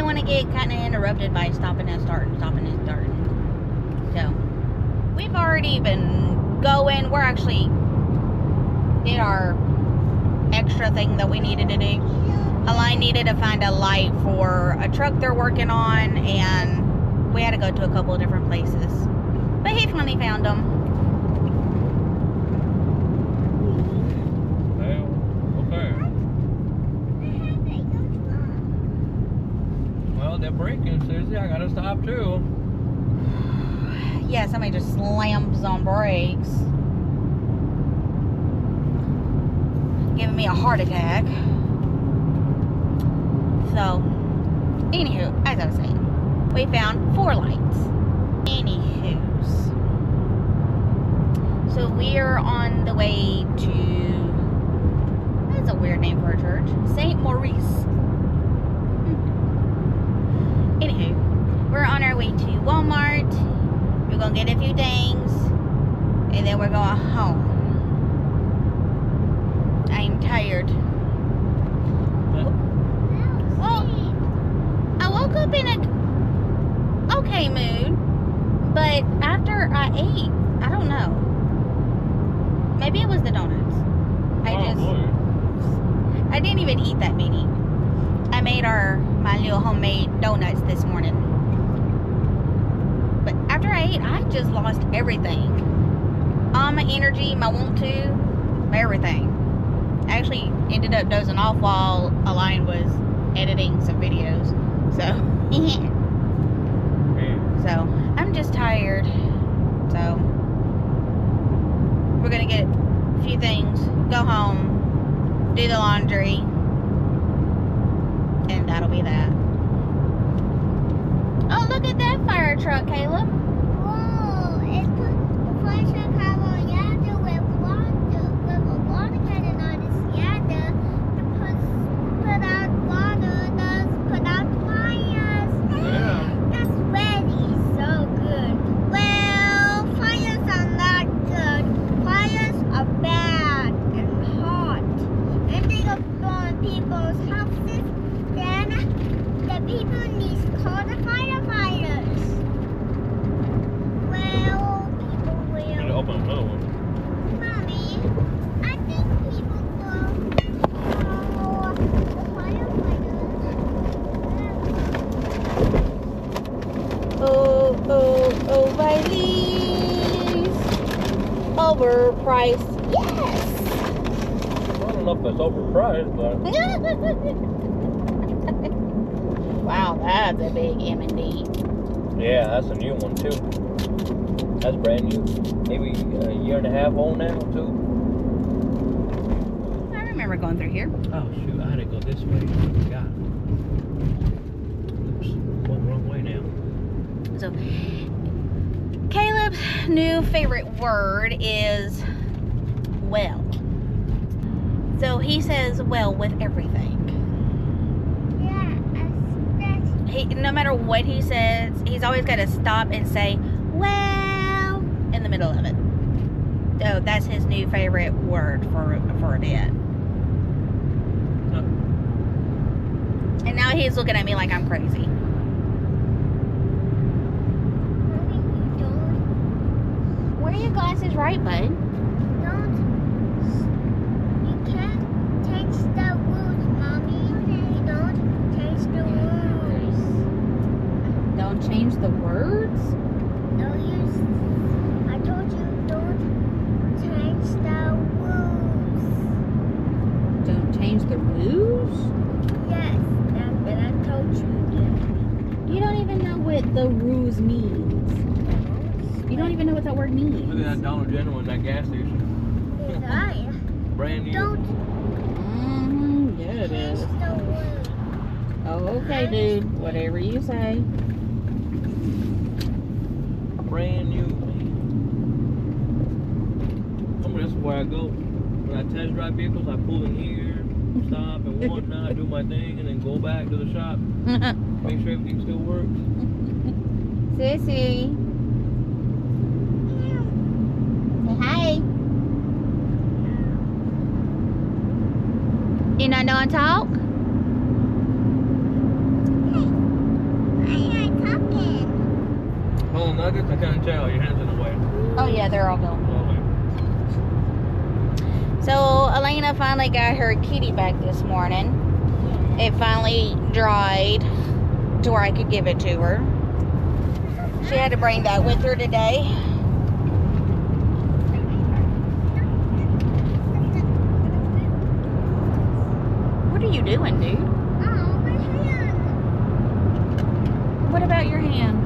want to get kind of interrupted by stopping and starting. So, we've already been going. We're actually did our extra thing that we needed to do. Align needed to find a light for a truck they're working on, and we had to go to a couple of different places. But he finally found them. Well, they're braking, Susie. I gotta stop too. Yeah, somebody just slams on brakes. Giving me a heart attack. So, anywho, as I was saying, we found 4 lights. Anywho's. So we are on the way to, that's a weird name for a church, St. Maurice. Anywho, we're on our way to Walmart. We're gonna get a few things, and then we're going home. I'm tired. Well, I woke up in a okay mood, but after I ate, I don't know. Maybe it was the donuts. I didn't even eat that many. I made my little homemade donuts this morning. But after I ate, I just lost everything. All my energy, my want to, everything. I actually ended up dozing off while Align was editing some videos. So, so I'm just tired. So, we're gonna get a few things, go home, do the laundry, and that'll be that. Oh, look at that fire truck, Caleb. Whoa, it's the fire truck have a yada with a water cannon on its yada to put out water, put out fires. Yeah. That's really so good. Well, fires are not good. Fires are bad and hot. And they go on people's houses. Then the people need to call the firefighters. Well, people You need to will. open another one. Mommy, I think people will call the firefighters. O'Reilly's overpriced. Yes. I don't know if it's overpriced, but Wow, that's a big M&D. yeah, that's a new one too. That's brand new. Maybe a year and a half old now too. I remember going through here. Oh shoot, I had to go this way. God. Oops, going the wrong way now. So, Caleb's new favorite word is well. So he says well with everything. Yeah, No matter what he says, he's always got to stop and say well in the middle of it. So that's his new favorite word for a bit. And now he's looking at me like I'm crazy. Wear your glasses right, bud. You can't change the rules, Mommy. You don't change the rules. Don't change the words. No use. I told you don't change the rules. Don't change the rules? Yes, that's what I told you. You don't even know what the rules means. You don't even know what that word means. Look at that Dollar General in that gas station. Did I? Brand new. Don't Yeah, it change is. the rules. Oh, okay, dude. Whatever you say. Brand new. That's where I go. When I test drive vehicles, I pull in here, stop and whatnot, do my thing, and then go back to the shop. Make sure everything still works. Sissy. Say hi. You not know how to talk? nuggets? I couldn't tell. Your hands in the way. Oh yeah, they're all gone. Okay. So Elena finally got her kitty back this morning. It finally dried to where I could give it to her. She had to bring that with her today. What are you doing, dude? Oh, my hand. What about your hand?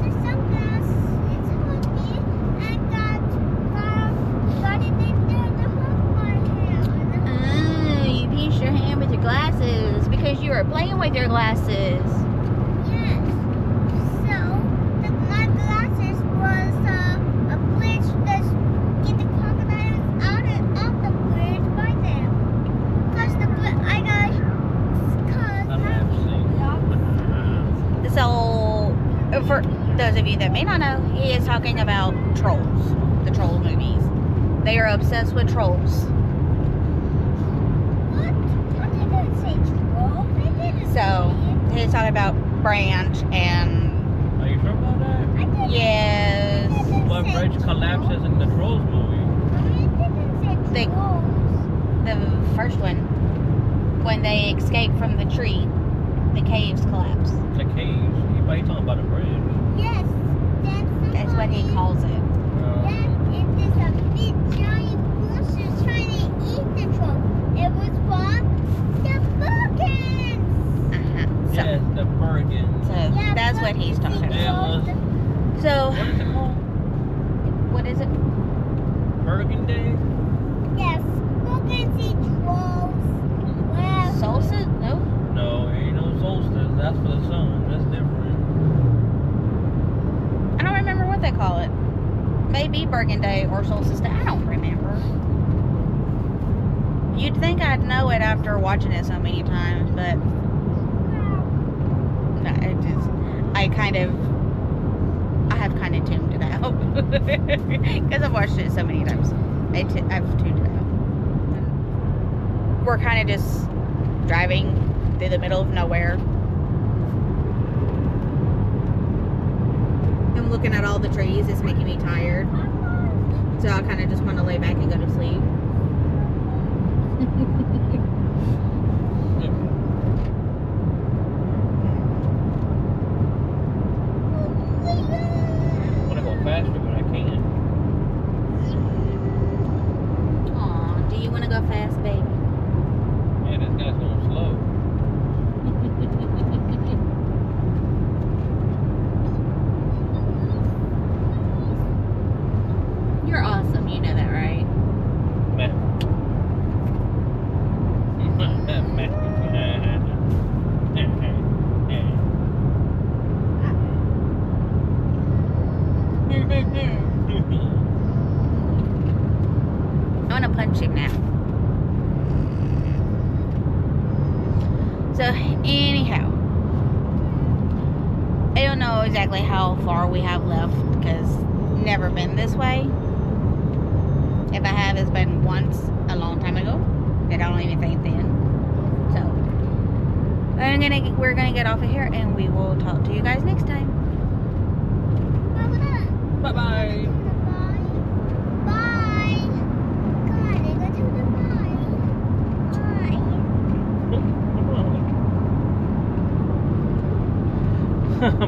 The sunglasses it's hoodie and got it in there to hold my hand. Oh, you pinched your hand with your glasses because you were playing with your glasses. Yes. So, my glasses was a bridge to get the crocodiles out of the bridge by them. Cause I got So, for those of you that may not know, he is talking about Trolls, the Troll movies. They are obsessed with trolls. What? I didn't say troll. I didn't So, say he's talking about Branch and Are you sure about that? it. I didn't. yes, I didn't What say bridge troll. collapses in the Trolls movie? I didn't say They- trolls. the first one, when they escape from the tree, the caves collapse. The cage. He probably talking about a bridge. Yes, That's what he calls it. Then it is a big giant monster trying to eat the troll. It was from the Balkans. So, Yes, the Bergens. so Yeah, that's what he's talking about. Yeah, well, So, what is it called? what is it? Bergen Day? Yes, Balkans eat trolls. Well, Solstice? No. No, ain't no solstice. That's for the sun. That's different. I don't remember what they call it. Maybe Bergen Day or Solstice Day. I don't remember. You'd think I'd know it after watching it so many times, but no, it just I have kind of tuned it out because I've watched it so many times. I've tuned it out. We're kind of just driving through the middle of nowhere. I'm looking at all the trees. It's making me tired. So I kind of just want to lay back and go to sleep. I want to go faster, but I can't. Aw, do you want to go fast, baby? Yeah, this guy's going slow. You're awesome. You know that, right? Meh. I want to punch him now. So, anyhow, I don't know exactly how far we have left because never been this way. If I have, it's been once a long time ago. I don't even think then. So, we're gonna get off of here and we will talk to you guys next time. Bye bye. Bye. Come on, they go to the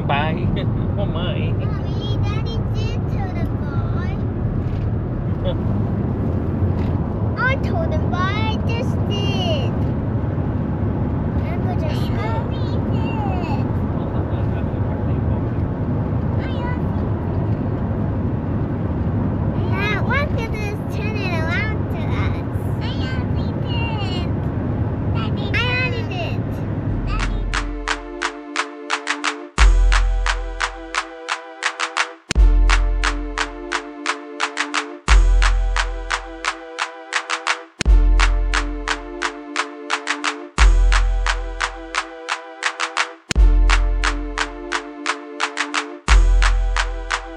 bye. Bye. Bye. Oh my. Mommy, Daddy did tell them bye. I told them bye. I just did.